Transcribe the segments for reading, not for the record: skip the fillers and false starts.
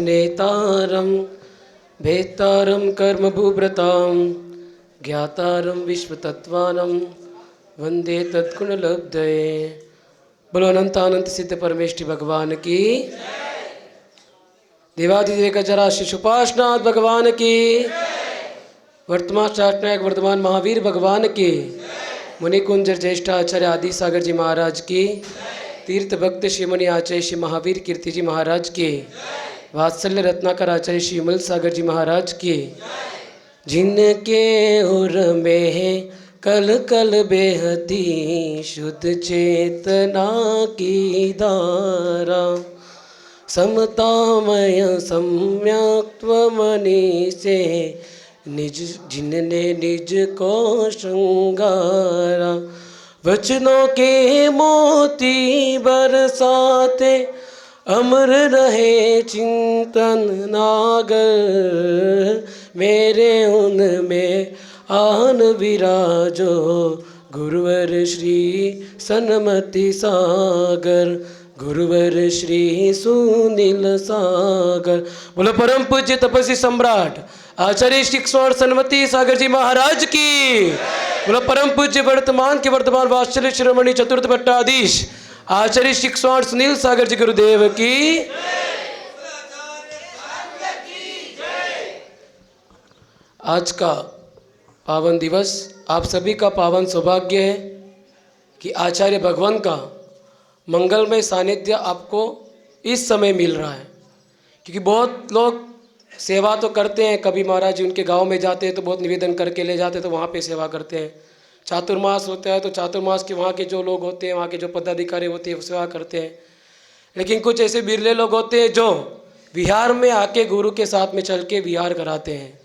नेतारं भेत्तारं कर्मभूभृतां ज्ञातारं विश्वतत्त्वानं वंदे तत्गुणलब्धये। बोलो अनंत सिद्ध परमेष्टि भगवान की, देवाधिदेव जरा शिशुपाशनाथ भगवान की, वर्तमान शासनायक वर्तमान महावीर भगवान की, मुनिकुंज ज्येष्ठ आचार्य आदि सागर जी महाराज की, तीर्थ भक्त श्रीमणि आचार्य श्री महावीर कीर्ति जी महाराज की, वात्सल्य रत्नाकर आचार्य श्री विमल सागर जी महाराज की, जिनके उर में है कल कल बेहती शुद्ध चेतना की धारा, समतामय सम्यक्त्व मणि से निज जिनने निज को श्रृंगारा, वचनों के मोती बरसाते अमर रहे चिंतन नागर, मेरे उनमें आन विराजो गुरुवर श्री सन्मति सागर, गुरुवर श्री सुनील सागर। बोलो परम पूज्य तपस्वी सम्राट आचार्य श्री स्वर्ण सन्मति सागर जी महाराज की। बोलो परम पूज्य वर्तमान के वर्तमान वात्सल्य शिरोमणि चतुर्थ भट्टाधीश आचार्य श्री स्वर्ण सुनील सागर जी गुरुदेव की। आज का पावन दिवस आप सभी का पावन सौभाग्य है कि आचार्य भगवान का मंगलमय सानिध्य आपको इस समय मिल रहा है। क्योंकि बहुत लोग सेवा तो करते हैं, कभी महाराज जी उनके गांव में जाते हैं तो बहुत निवेदन करके ले जाते हैं तो वहाँ पे सेवा करते हैं। चातुर्मास होता है तो चातुर्मास के वहाँ के जो लोग होते हैं, वहाँ के जो पदाधिकारी होते हैं वो सेवा करते हैं। लेकिन कुछ ऐसे बिरले लोग होते हैं जो विहार में आके गुरु के साथ में चल के विहार कराते हैं।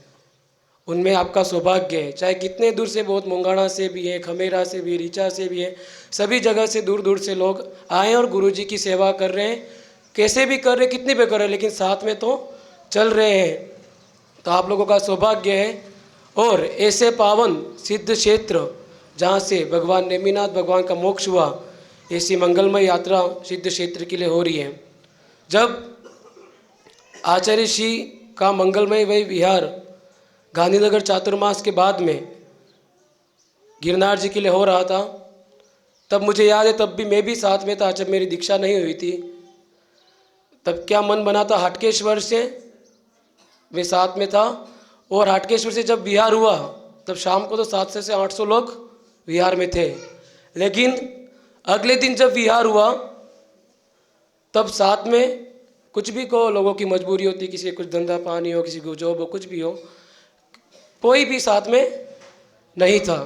उनमें आपका सौभाग्य है। चाहे कितने दूर से, बहुत मुंगाना से भी है, खमेरा से भी, रीचा से भी है, सभी जगह से दूर दूर से लोग आए और गुरु जी की सेवा कर रहे हैं। कैसे भी कर रहे, कितनी भी कर रहे हैं, लेकिन साथ में तो चल रहे हैं। तो आप लोगों का सौभाग्य है। और ऐसे पावन सिद्ध क्षेत्र जहाँ से भगवान नेमिनाथ भगवान का मोक्ष हुआ, ऐसी मंगलमय यात्रा सिद्ध क्षेत्र के लिए हो रही है। जब आचार्य श्री का मंगलमय वही विहार गांधीनगर चातुर्मास के बाद में गिरनार जी के लिए हो रहा था, तब मुझे याद है, तब भी मैं भी साथ में था। जब मेरी दीक्षा नहीं हुई थी तब क्या मन बना था, हाटकेश्वर से मैं साथ में था। और हाटकेश्वर से जब विहार हुआ तब शाम को तो 700 से 800 लोग विहार में थे। लेकिन अगले दिन जब विहार हुआ तब साथ में कुछ भी को लोगों की मजबूरी होती, किसी कुछ धंधा पानी हो, किसी को जॉब हो, कुछ भी हो, कोई भी साथ में नहीं था।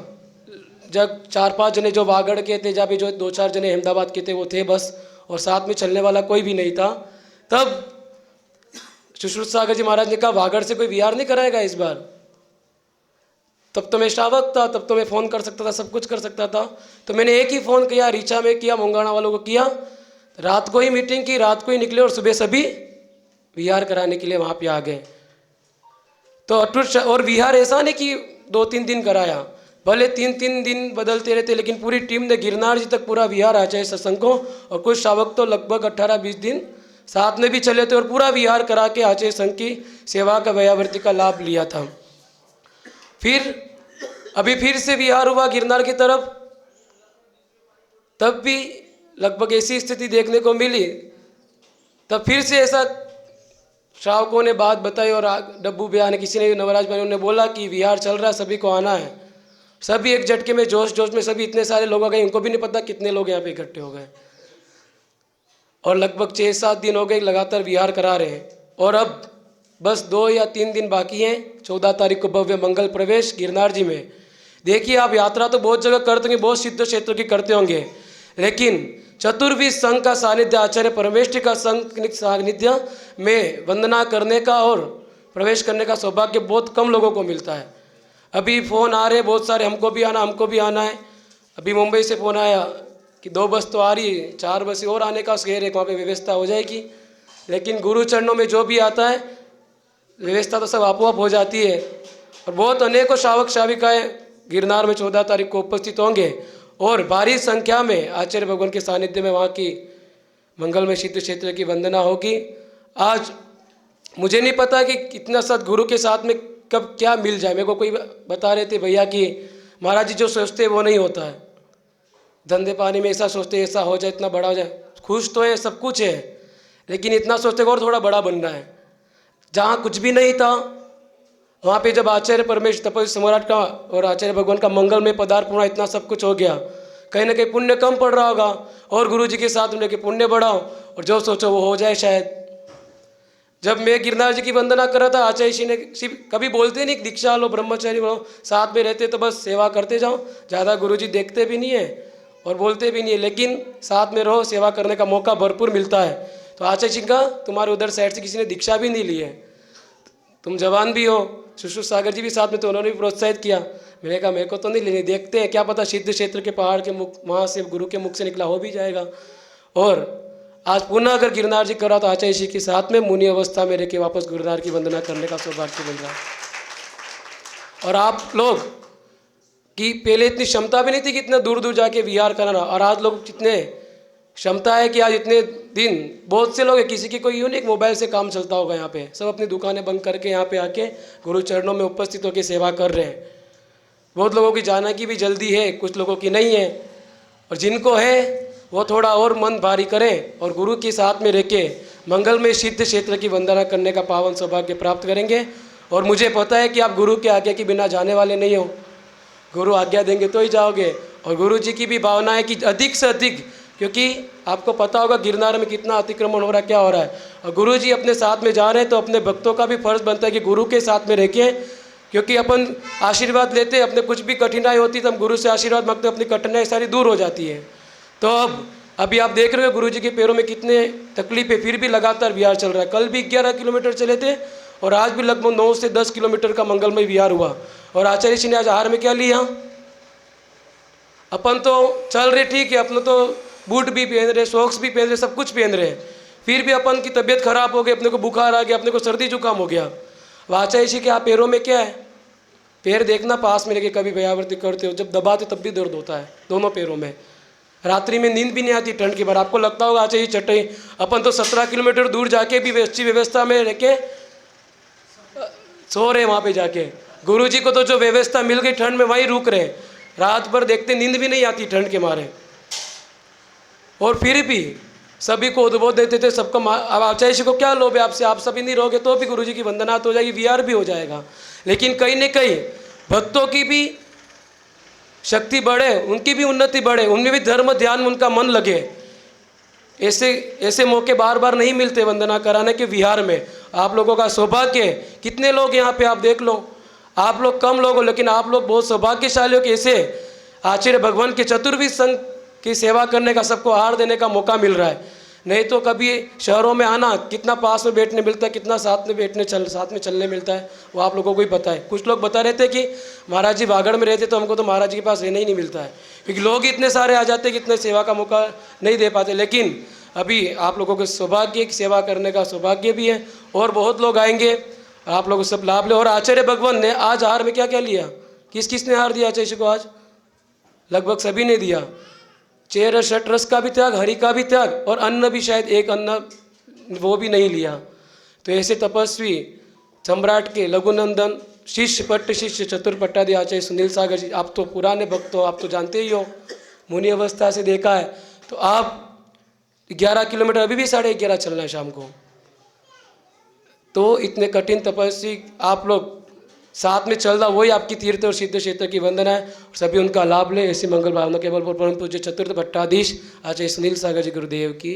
जब 4-5 जने जो वागड़ के थे, जहाँ पे जो 2-4 जने अहमदाबाद के थे वो थे बस, और साथ में चलने वाला कोई भी नहीं था। तब सुश्रुत सागर जी महाराज ने कहा, वागड़ से कोई विहार नहीं कराएगा इस बार। तब तो मैं श्रावक था, तब तो मैं फ़ोन कर सकता था, सब कुछ कर सकता था। तो मैंने एक ही फ़ोन किया, रीचा में किया, मुंगाना वालों को किया, रात को ही मीटिंग की, रात को ही निकले और सुबह सभी विहार कराने के लिए वहाँ पे आ गए। तो अटूट, और विहार ऐसा नहीं कि 2-3 दिन कराया, भले 3-3 दिन बदलते रहते, लेकिन पूरी टीम ने गिरनार जी तक पूरा विहार आचार्य सत्संग को, और कुछ श्रावक तो लगभग 18-20 दिन साथ में भी चले थे और पूरा विहार करा के आचार्य संघ की सेवा का व्यावृत्ति का लाभ लिया था। फिर अभी फिर से विहार हुआ गिरनार की तरफ, तब भी लगभग ऐसी स्थिति देखने को मिली। तब फिर से ऐसा श्रावकों ने बात बताई और डब्बू भैया ने, किसी ने, नवराज भाई ने बोला कि विहार चल रहा है, सभी को आना है। सभी एक झटके में जोश जोश में सभी इतने सारे लोग आ गए, उनको भी नहीं पता कितने लोग यहाँ पे इकट्ठे हो गए। और लगभग 6-7 दिन हो गए लगातार विहार करा रहे हैं। और अब बस 2 या 3 दिन बाकी हैं। 14 तारीख को भव्य मंगल प्रवेश गिरनार जी में। देखिए, आप यात्रा तो बहुत जगह करते होंगे, बहुत सिद्ध क्षेत्रों की करते होंगे, लेकिन चतुर्विध संघ का सानिध्य, आचार्य परमेष्टि का संघ सानिध्य में वंदना करने का और प्रवेश करने का सौभाग्य बहुत कम लोगों को मिलता है। अभी फ़ोन आ रहे बहुत सारे, हमको भी आना है। अभी मुंबई से फ़ोन आया कि 2 बस तो आ रही है, 4 बस और आने का शेर है, वहाँ पे व्यवस्था हो जाएगी। लेकिन गुरु चरणों में जो भी आता है व्यवस्था तो सब आपो आप हो जाती है। और बहुत अनेकों श्रावक श्राविकाएँ गिरनार में 14 तारीख को उपस्थित होंगे और भारी संख्या में आचार्य भगवान के सानिध्य में वहाँ की मंगलमय सिद्ध क्षेत्र की वंदना होगी। आज मुझे नहीं पता कि कितना सदगुरु के साथ में कब क्या मिल जाए। मेरे को कोई बता रहे थे भैया कि महाराज जी जो सोचते हैं वो नहीं होता है, धंधे पानी में ऐसा सोचते ऐसा हो जाए, इतना बड़ा हो जाए। खुश तो है, सब कुछ है, लेकिन इतना सोचते और थोड़ा बड़ा बनना है। जहाँ कुछ भी नहीं था वहाँ पे जब आचार्य परमेश तपस्वी सम्राट का और आचार्य भगवान का मंगल में पदार्पण हुआ, इतना सब कुछ हो गया, कहीं ना कहीं पुण्य कम पड़ रहा होगा और गुरु जी के साथ में लेके पुण्य बढ़ाओ और जो सोचो वो हो जाए शायद। जब मैं गिरनार जी की वंदना कर रहा था, आचार्य जी ने सिर्फ कभी बोलते नहीं दीक्षा लो ब्रह्मचारी बनो, साथ में रहते तो बस सेवा करते जाओ, ज़्यादा गुरु जी देखते भी नहीं है और बोलते भी नहीं है, लेकिन साथ में रहो, सेवा करने का मौका भरपूर मिलता है। तो आचार्य जी का तुम्हारे उधर साइड से किसी ने दीक्षा भी नहीं ली है, तुम जवान भी हो, सुश्रुत सागर जी भी साथ में, तो उन्होंने भी प्रोत्साहित किया। मैंने कहा मेरे को तो नहीं लेनी, देखते हैं क्या पता सिद्ध क्षेत्र के पहाड़ के मुख वहाँ से गुरु के मुख से निकला हो भी जाएगा। और आज पुनः अगर गिरनार जी करा तो आचार्य जी के साथ में मुनि अवस्था में रह के वापस गिरनार की वंदना करने का सौभाग्य मिल रहा है। और आप लोग की पहले इतनी क्षमता भी नहीं थी कि इतना दूर दूर जाके विहार कराना, और आज लोग कितने क्षमता है कि आज इतने दिन बहुत से लोग हैं, किसी की कोई यूनिक मोबाइल से काम चलता होगा, यहाँ पे सब अपनी दुकानें बंद करके यहाँ पे आके गुरु चरणों में उपस्थित होकर सेवा कर रहे हैं। बहुत लोगों की जाने की भी जल्दी है, कुछ लोगों की नहीं है, और जिनको है वो थोड़ा और मन भारी करें और गुरु के साथ में रह के मंगल में सिद्ध क्षेत्र की वंदना करने का पावन सौभाग्य प्राप्त करेंगे। और मुझे पता है कि आप गुरु के आज्ञा के बिना जाने वाले नहीं हो, गुरु आज्ञा देंगे तो ही जाओगे। और गुरु जी की भी भावना है कि अधिक से अधिक, क्योंकि आपको पता होगा गिरनार में कितना अतिक्रमण हो रहा है, क्या हो रहा है, और गुरु जी अपने साथ में जा रहे हैं तो अपने भक्तों का भी फर्ज बनता है कि गुरु के साथ में रह के, क्योंकि अपन आशीर्वाद लेते अपने कुछ भी कठिनाई होती तो हम गुरु से आशीर्वाद मांगते, अपनी कठिनाई सारी दूर हो जाती है। तो अभी आप देख रहे हो गुरु जी के पैरों में कितने तकलीफ है, फिर भी लगातार विहार चल रहा है। कल भी 11 किलोमीटर चले थे और आज भी लगभग 9 से 10 किलोमीटर का मंगलमय विहार हुआ। और आचार्य जी ने आज आहार में क्या लिया, अपन तो चल रहे ठीक है, अपन तो बूट भी पहन रहे, सॉक्स भी पहन रहे, सब कुछ पहन रहे, फिर भी अपन की तबीयत खराब हो गई, अपने को बुखार आ गया, अपने को सर्दी जुकाम हो गया। आचार्य जी के आप पैरों में क्या है, पैर देखना पास में लेके कभी व्यायाम करते हो, जब दबाते तब भी दर्द होता है दोनों पैरों में, रात्रि में नींद भी नहीं आती ठंड के बाद। आपको लगता होगा आचार्य जी चटाई, अपन तो 17 किलोमीटर दूर जाके भी अच्छी व्यवस्था में रह के सो रहे वहाँ पे जाके। गुरु जी को तो जो व्यवस्था मिल गई ठंड में वहीं रुक रहे, रात भर देखते नींद भी नहीं आती ठंड के मारे, और फिर भी सभी को उद्बोध देते थे सबको। अब आचार्य जी को क्या लोभ है आपसे, आप सभी नहीं रहोगे तो भी गुरु जी की वंदना तो हो जाएगी, विहार भी हो जाएगा। लेकिन कहीं न कहीं भक्तों की भी शक्ति बढ़े, उनकी भी उन्नति बढ़े, उनमें भी धर्म ध्यान में उनका मन लगे। ऐसे मौके बार बार नहीं मिलते वंदना कराने के विहार में। आप लोगों का सौभाग्य है, कितने लोग यहाँ पे आप देख लो, आप लोग कम लोग हो लेकिन आप लोग बहुत सौभाग्यशाली हो कि ऐसे आचार्य भगवान के चतुर्विध संघ की सेवा करने का, सबको आहार देने का मौका मिल रहा है। नहीं तो कभी शहरों में आना कितना पास में बैठने मिलता है, कितना साथ में चलने मिलता है, वो आप लोगों को ही पता है। कुछ लोग बता रहे थे कि महाराज जी बागड़ में रहते तो हमको तो महाराज जी के पास रहना ही नहीं मिलता है, क्योंकि लोग इतने सारे आ जाते कि इतने सेवा का मौका नहीं दे पाते। लेकिन अभी आप लोगों को सौभाग्य की सेवा करने का सौभाग्य भी है, और बहुत लोग आएंगे, आप लोग सब लाभ ले। और आचार्य भगवान ने आज आहार में क्या क्या लिया, किस किस ने आहार दिया आचार्य को आज, लगभग सभी ने दिया। चेर षट रस का भी त्याग, हरि का भी त्याग, और अन्न भी शायद एक अन्न वो भी नहीं लिया। तो ऐसे तपस्वी सम्राट के लघुनंदन शिष्य पट्ट शिष्य चतुर्पट्टादि आचार्य सुनील सागर जी, आप तो पुराने भक्त हो, आप तो जानते ही हो, मुनि अवस्था से देखा है। तो आप 11 किलोमीटर अभी भी 11:30 चलना है शाम को, तो इतने कठिन तपस्वी आप लोग साथ में चल रहा, वही आपकी तीर्थ और सिद्ध क्षेत्र की वंदना है। सभी उनका लाभ ले। ऐसी मंगल भावना केवल परम पूज्य चतुर्थ भट्टाधीश आचार्य सुनील सागर जी गुरुदेव की।